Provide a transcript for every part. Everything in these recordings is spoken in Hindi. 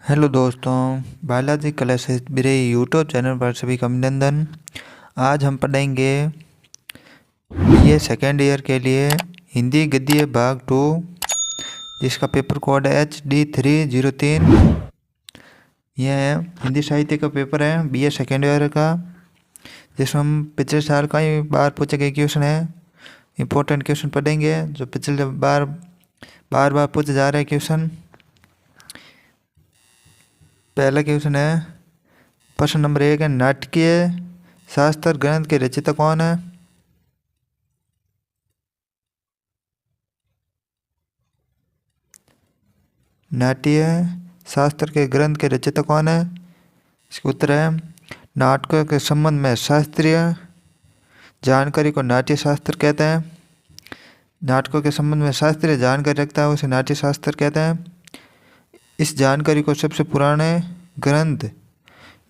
हेलो दोस्तों, बालाजी क्लासेस मेरे यूट्यूब चैनल पर सभी का अभिनंदन। आज हम पढ़ेंगे ये सेकेंड ईयर के लिए हिंदी गद्य भाग 2, जिसका पेपर कोड है HD303। यह हिंदी साहित्य का पेपर है BA सेकेंड ईयर का, जिसमें हम पिछले साल का ही बार पूछे गए क्वेश्चन है, इम्पोर्टेंट क्वेश्चन पढ़ेंगे जो पिछले बार बार पूछे जा रहे क्वेश्चन। पहला क्वेश्चन है, प्रश्न नंबर 1 है, नाटकीय शास्त्र ग्रंथ के रचयिता कौन है? नाट्य शास्त्र के ग्रंथ के रचयिता कौन है? इसका उत्तर है, नाटकों के संबंध में शास्त्रीय जानकारी को नाट्य शास्त्र कहते हैं। नाटकों के संबंध में शास्त्रीय जानकारी रखता है उसे नाट्य शास्त्र कहते हैं। इस जानकारी को सबसे पुराने ग्रंथ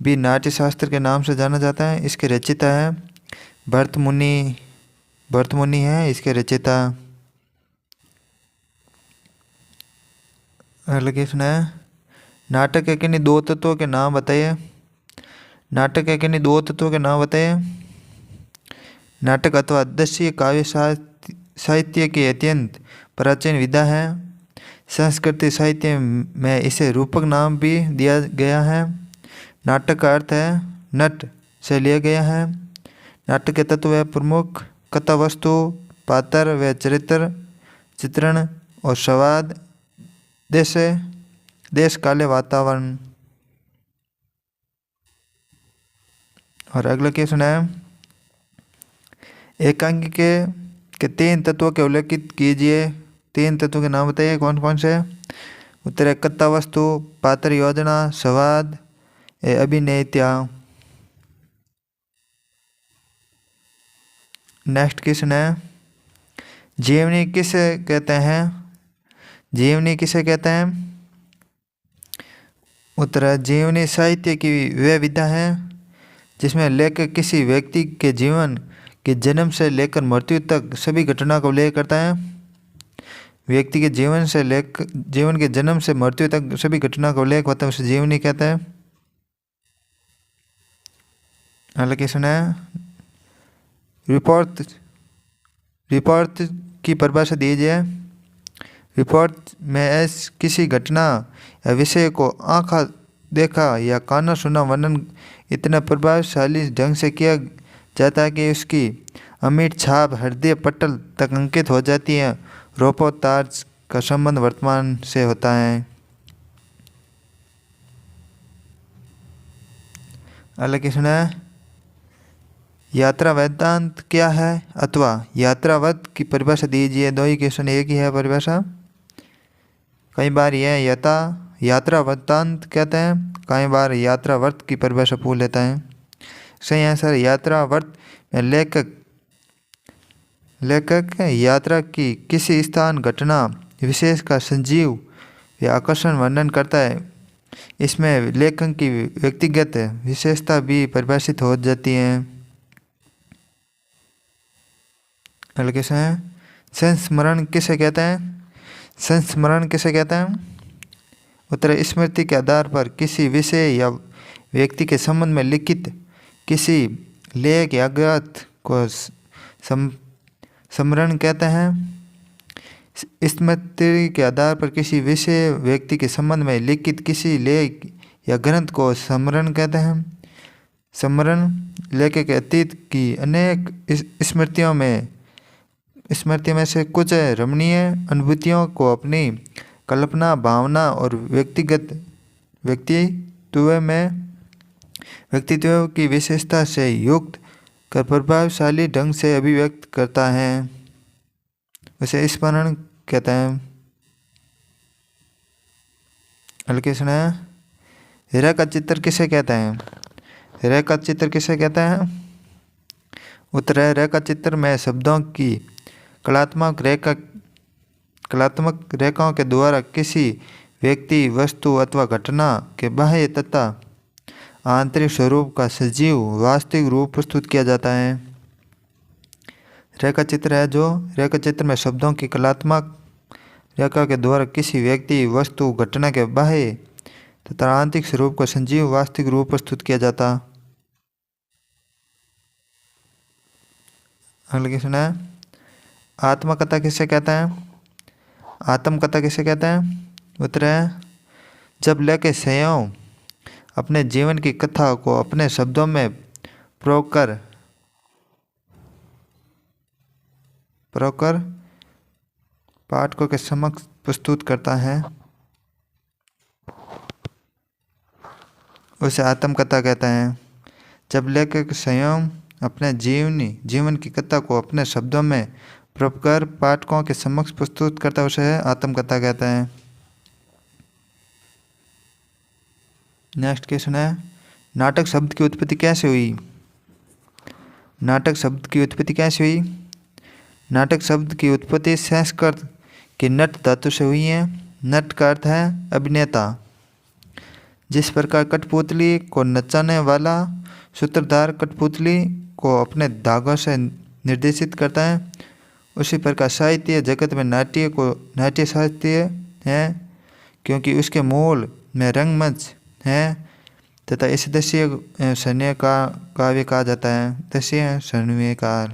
भी नाट्य शास्त्र के नाम से जाना जाता है। इसके रचयिता है भरत मुनि है इसके रचयिता। अगला क्वेश्चन है, नाटक के किन्हीं दो तत्वों के नाम बताइए। नाटक के किन्हीं दो तत्वों के नाम बताइए। नाटक अथवा दृश्य काव्य साहित्य की अत्यंत प्राचीन विधा है। संस्कृत साहित्य में इसे रूपक नाम भी दिया गया है। नाटक का अर्थ है नट से लिया गया है। नाटक के तत्व है प्रमुख कथा वस्तु, पात्र व चरित्र, चित्रण और संवाद, देश काले वातावरण। और अगला क्वेश्चन है, एकांकी के 3 तत्वों के उल्लेखित कीजिए। 3 तत्वों के नाम बताइए कौन कौन से? उत्तर है कथा वस्तु, पात्र योजना, संवाद, अभिनेता। नेक्स्ट क्वेश्चन है, जीवनी किसे कहते हैं? जीवनी किसे कहते हैं? उत्तर है, जीवनी साहित्य की वह विधा है जिसमें लेखक किसी व्यक्ति के जीवन के जन्म से लेकर मृत्यु तक सभी घटना को उल्लेख करता है। व्यक्ति के जीवन के जन्म से मृत्यु तक सभी घटना का उल्लेख होता है उसे जीवनी कहते हैं। अगला क्वेश्चन है, रिपोर्ट की परिभाषा दीजिए। रिपोर्ट में किसी घटना या विषय को आँखा देखा या काना सुना वर्णन इतना प्रभावशाली ढंग से किया जाता है कि उसकी अमिट छाप हृदय पटल तक अंकित हो जाती है। रिपोर्टाज का संबंध वर्तमान से होता है। अगला क्वेश्चन है, यात्रा वेदांत क्या है अथवा यात्रावत की परिभाषा दीजिए। 2 ही क्वेश्चन, एक ही है परिभाषा। कई बार यह यात्रा वृत्तांत कहते हैं, कई बार यात्रा वर्त की परिभाषा पूछ लेता है। सही आंसर, यात्रा वर्त में लेखक यात्रा की किसी स्थान घटना विशेष का संजीव या आकर्षण वर्णन करता है। इसमें लेखक की व्यक्तिगत विशेषता भी परिभाषित हो जाती है। अगला क्वेश्चन है, संस्मरण किसे कहते हैं? संस्मरण किसे कहते हैं? उत्तर, स्मृति के आधार पर किसी विषय या व्यक्ति के संबंध में लिखित किसी लेख या ग्रंथ को स्मरण कहते हैं। स्मृति के आधार पर किसी विषय व्यक्ति के संबंध में लिखित किसी लेख या ग्रंथ को स्मरण कहते हैं। स्मरण लेखक के अतीत की अनेक स्मृतियों में से कुछ रमणीय अनुभूतियों को अपनी कल्पना, भावना और व्यक्तित्व की विशेषता से युक्त कर प्रभावशाली ढंग से अभिव्यक्त करता है, उसे स्मरण कहते हैं। अगला क्वेश्चन है, रेखा चित्र किसे कहते हैं? रेखा चित्र किसे कहते हैं? उत्तर है, रेखा चित्र में शब्दों की कलात्मक रेखाओं के द्वारा किसी व्यक्ति, वस्तु अथवा घटना के बाह्य तथा आंतरिक स्वरूप का सजीव वास्तविक रूप प्रस्तुत किया जाता है। रेखा चित्र है जो रेखा चित्र में शब्दों की कलात्मक रेखा के द्वारा किसी व्यक्ति, वस्तु, घटना के बाह्य तथा आंतरिक स्वरूप को संजीव वास्तविक रूप प्रस्तुत किया जाता। अगला क्वेश्चन है, आत्मकथा किसे कहते हैं? आत्मकथा किसे कहते हैं? उत्तर है, जब लेखक स्वयं अपने जीवन की कथा को अपने शब्दों में प्रोकर पाठकों के समक्ष प्रस्तुत करता है, उसे आत्मकथा कहते हैं। जब लेखक स्वयं अपने जीवन की कथा को अपने शब्दों में प्रकार पाठकों के समक्ष प्रस्तुत करता है, उसे आत्मकथा कहते हैं। नेक्स्ट क्वेश्चन है, नाटक शब्द की उत्पत्ति कैसे हुई? नाटक शब्द की उत्पत्ति कैसे हुई? नाटक शब्द की उत्पत्ति संस्कृत के नट धातु से हुई है। नट का अर्थ है अभिनेता। जिस प्रकार कठपुतली को नचाने वाला सूत्रधार कठपुतली को अपने धागों से निर्देशित करता है, उसी प्रकार साहित्य जगत में नाट्य साहित्य है, क्योंकि उसके मूल में रंगमंच है तथा इसे दृश्य शरण्य का काव्य कहा जाता है। दृश्य शरण्य काल।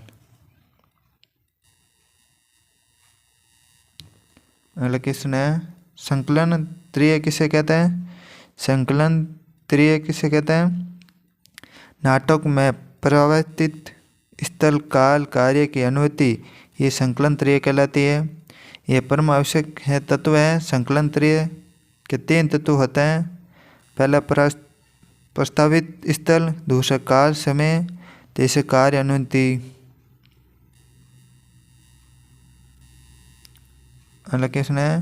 अगला क्वेश्चन है, संकलन त्रिय किसे कहते हैं? संकलन त्रिय किसे कहते हैं? नाटक में परिवर्तित स्थल काल कार्य की अनुमति ये संकलन त्रिय कहलाती है। ये परम आवश्यक है तत्व है। संकलन त्रिय के 3 तत्व होते हैं। पहला प्रस्तावित स्थल, दूसरा काल समय, तीसरा कार्य अनुमति। अगला क्वेश्चन है,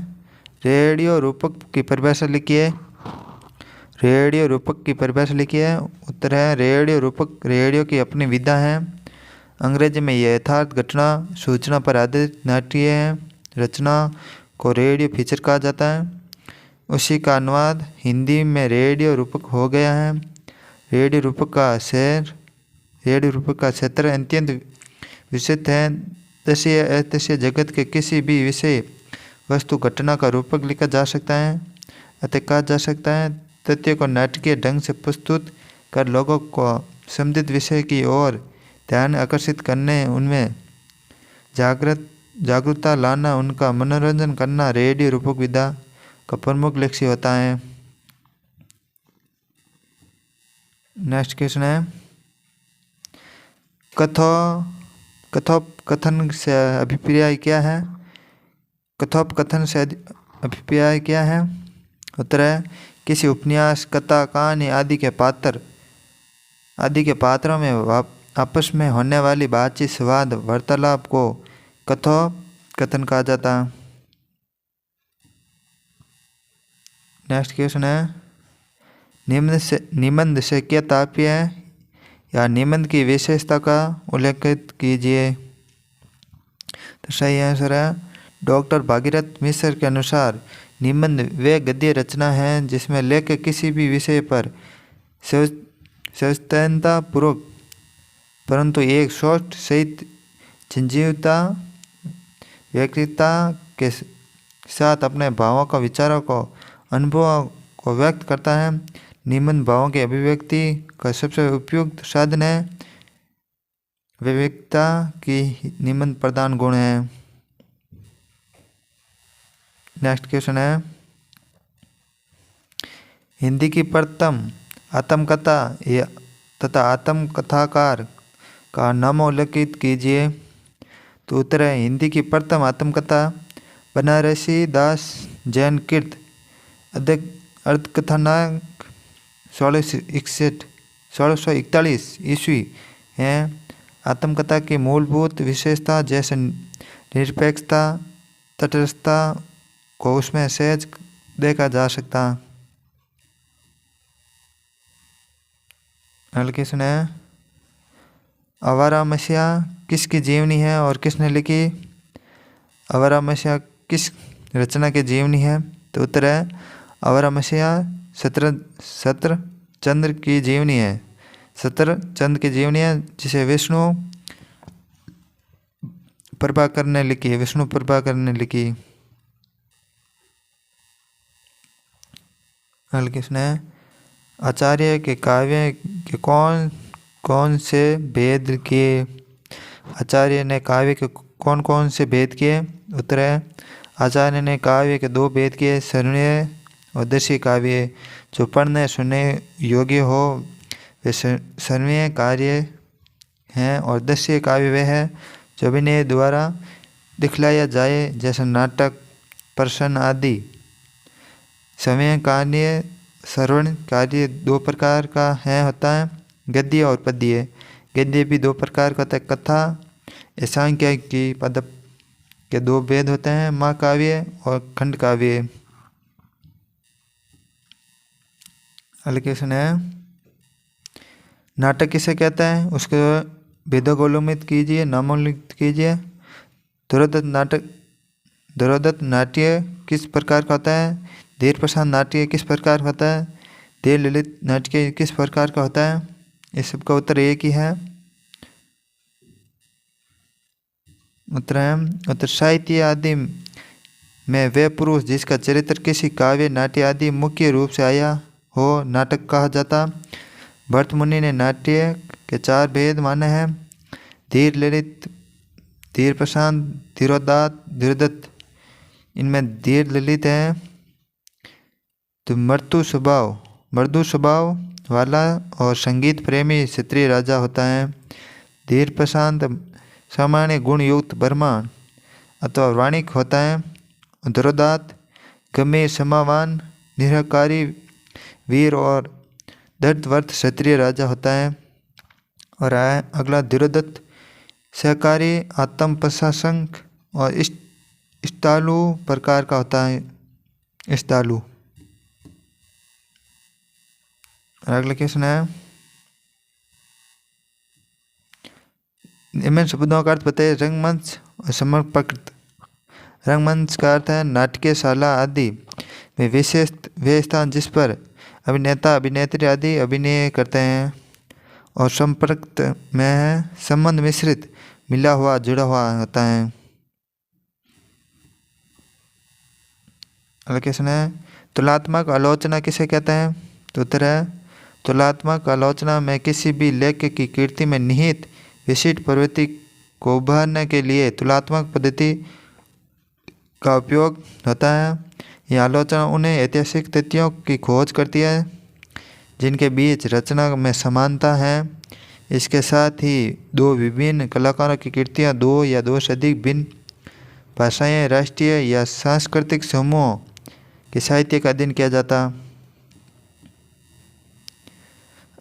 रेडियो रूपक की परिभाषा लिखिए। रेडियो रूपक की परिभाषा लिखिए। उत्तर है, रेडियो रूपक रेडियो की अपनी विधा है। अंग्रेजी में यह यथार्थ घटना सूचना पर आधारित नाट्य है। रचना को रेडियो फीचर कहा जाता है। उसी का अनुवाद हिंदी में रेडियो रूपक हो गया है। रेडियो रूपक का क्षेत्र अत्यंत विस्तृत है। दृश्य अदृश्य जगत के किसी भी विषय वस्तु घटना का रूपक लिखा जा सकता है। अतः कहा जा सकता है, तथ्य को नाटकीय ढंग से प्रस्तुत कर लोगों को संबंधित विषय की ओर ध्यान आकर्षित करने, उनमें जागरूकता लाना, उनका मनोरंजन करना रेडियो रूपक विधा का प्रमुख लक्ष्य होता है। नेक्स्ट क्वेश्चन है, कथोपकथन से अभिप्राय क्या है? कथोपकथन से अभिप्राय क्या है? उत्तर है, किसी उपन्यास, कथा, कहानी आदि के पात्रों में आपस में होने वाली बातचीत, संवाद, वार्तालाप को कथोपकथन कहा जाता है। नेक्स्ट क्वेश्चन है, निबंध से क्या तात्पर्य है या निबंध की विशेषता का उल्लेखित कीजिए। तो सही आंसर है, डॉक्टर भागीरथ मिश्र के अनुसार निबंध वे गद्य रचना है जिसमें लेखक किसी भी विषय पर सचेतनता पूर्वक परंतु एक सोच सहित संजीवता व्यक्तिता के साथ अपने भावों को, विचारों को, अनुभवों को व्यक्त करता है। निबंध भावों की अभिव्यक्ति का सबसे उपयुक्त साधन है। विवेकता की निबंध प्रधान गुण है। नेक्स्ट क्वेश्चन है, हिंदी की प्रथम आत्मकथा तथा आत्मकथाकार का नाम उल्लेखित कीजिए। तो उत्तर है, हिंदी की प्रथम आत्मकथा बनारसी दास जैन कृत अर्धकथानक 1641 ईस्वी है। आत्मकथा की मूलभूत विशेषता जैसे निरपेक्षता, तटस्थता को उसमें सहज देखा जा सकता। अगला क्वेश्चन है, आवारा मसीहा किसकी जीवनी है और किसने लिखी? आवारा मसीहा किस रचना की जीवनी है? तो उत्तर है, आवारा मसीहा शतरचंद्र की जीवनी है। शतरचंद्र की जीवनी है जिसे विष्णु प्रभाकर ने लिखी। अगला क्वेश्चन है आचार्य के काव्य के कौन कौन से भेद किए। आचार्य ने काव्य के कौन कौन से भेद किए। उत्तर है आचार्य ने काव्य के दो भेद किए, श्रवणीय और दृश्य काव्य। जो पढ़ने सुनने योग्य हो वे श्रवणीय कार्य हैं और दृश्य काव्य वे है जो अभिनय द्वारा दिखलाया जाए, जैसे नाटक, प्रश्न आदि। श्रवणीय कार्य श्रवण कार्य दो प्रकार का है होता है, गद्य और पद्य। गद्य भी दो प्रकार का होता है, कथा सांख्य की पद के दो भेद होते हैं, महाकाव्य और खंड काव्य। अगला क्वेश्चन है नाटक किसे कहता है, उसके भेदों को उल्लेखित कीजिए, नामोल्लेखित कीजिए। ध्रुवदत्त नाट्य किस प्रकार का होता है। धीर प्रसाद नाट्य किस प्रकार का होता है। धीर ललित नाट्य किस प्रकार का होता है। इस सब का उत्तर एक ही है। उत्तर है उत्तर साहित्य आदि में वे पुरुष जिसका चरित्र किसी काव्य नाट्य आदि मुख्य रूप से आया हो नाटक कहा जाता। भरत मुनि ने नाट्य के चार भेद माने हैं, धीर ललित, धीर प्रशांत, धीरोदत्त। इनमें धीर ललित है तो मृदु स्वभाव वाला और संगीत प्रेमी क्षत्रिय राजा होता है। धीर प्रशांत सामान्य गुण युक्त ब्राह्मण अथवा वाणिक होता है। धीरोदत्त गंभीर क्षमावान निरहंकारी वीर और दर्दवर्त क्षत्रिय राजा होता है। और अगला धीरोदत्त सहकारी आत्म प्रशासक और इष्टालु प्रकार का होता है, इष्टालु। अगला क्वेश्चन है निम्न शब्दों का अर्थ बताइए। रंगमंच और समर्पक। रंगमंच का अर्थ है नाट्यशाला आदि में विशेष वे स्थान जिस पर अभिनेता अभिनेत्री आदि अभिनय करते हैं। और संपर्क में है संबंध मिश्रित मिला हुआ जुड़ा हुआ होता है। अगला क्वेश्चन है तुलनात्मक आलोचना किसे कहते हैं। तो उत्तर है तुलनात्मक आलोचना में किसी भी लेखक की कृति में निहित विशिष्ट प्रवृत्ति को उभारने के लिए तुलनात्मक पद्धति का उपयोग होता है। यह आलोचना उन्हें ऐतिहासिक तथ्यों की खोज करती है जिनके बीच रचना में समानता है। इसके साथ ही दो विभिन्न कलाकारों की कृतियाँ, दो या दो से अधिक भिन्न भाषाएं, राष्ट्रीय या सांस्कृतिक समूहों के साहित्य का अध्ययन किया जाता।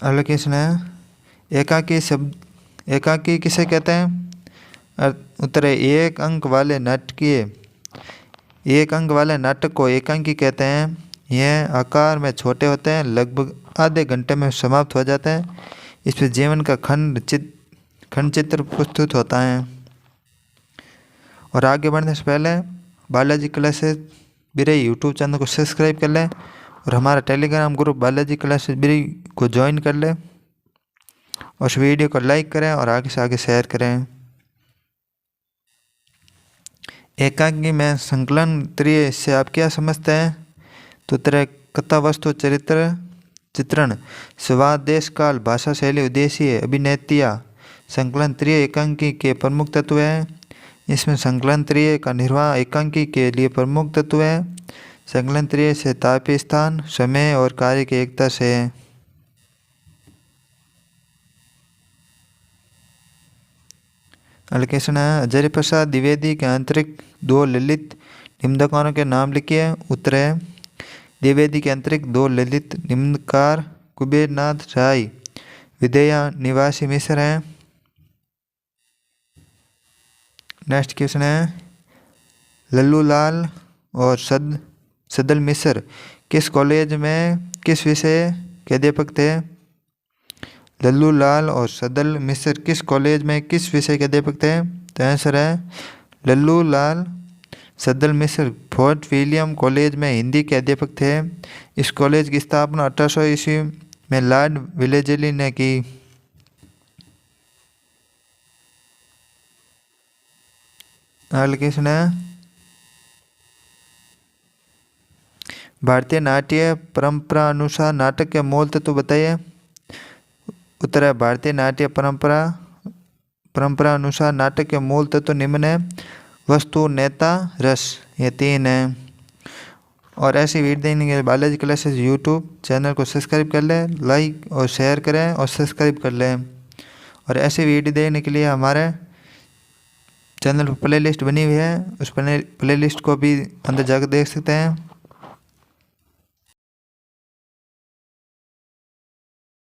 अगला क्वेश्चन है एकाकी किसे कहते हैं। उत्तर है एक अंक वाले नाटक को एकांकी कहते हैं। यह आकार में छोटे होते हैं, लगभग आधे घंटे में समाप्त हो जाते हैं। इसमें जीवन का खंड चित्र प्रस्तुत होता है। और आगे बढ़ने से पहले बालाजी क्लासेस बिरई यूट्यूब चैनल को सब्सक्राइब कर लें और हमारा टेलीग्राम ग्रुप बालाजी क्लासेस बिरई को ज्वाइन कर लें और इस वीडियो को लाइक करें और आगे से आगे शेयर करें। एकांकी में संकलन त्रिय से आप क्या समझते हैं। तो उत्तर कथा, वस्तु, चित्रण, स्वाद, देश, काल, भाषा, शैली, उद्देश्य, अभिनेत्या। संकलन त्रिय एकांकी के प्रमुख तत्व हैं। इसमें संकलन त्रिय का निर्वाह एकांकी के लिए प्रमुख तत्व है। संकलन त्रिय से तात्पर्य स्थान, समय और कार्य की एकता से है। अगला क्वेश्चन है आचार्य प्रसाद द्विवेदी के आंतरिक दो ललित निम्नकारों के नाम लिखिए। उत्तर है द्विवेदी के आंतरिक दो ललित निम्नकार कुबेरनाथ राय विदेया निवासी मिश्र हैं। नेक्स्ट क्वेश्चन है लल्लूलाल और सदल मिश्र किस कॉलेज में किस विषय के अध्यापक थे। लल्लूलाल और सदल मिश्र किस कॉलेज में किस विषय के अध्यापक थे। तो आंसर है लल्लूलाल सदल मिश्र फोर्ट विलियम कॉलेज में हिंदी के अध्यापक थे। इस कॉलेज की स्थापना 1800 ईस्वी में लॉर्ड वेलेस्ली ने की। अगला क्वेश्चन है भारतीय नाट्य परंपरा अनुसार नाटक के मूल तत्व बताइए। उत्तर है भारतीय नाट्य परंपरा अनुसार नाटक के मूल तत्व निम्न है। वस्तु, नेता, रस, ये 3 है। और ऐसी वीडियो देखने के लिए बालाजी क्लासेस यूट्यूब चैनल को सब्सक्राइब कर लें, लाइक और शेयर करें और सब्सक्राइब कर लें। और ऐसी वीडियो देखने के लिए हमारे चैनल पर प्लेलिस्ट बनी हुई है, उस प्लेलिस्ट को भी अंदर जाकर देख सकते हैं।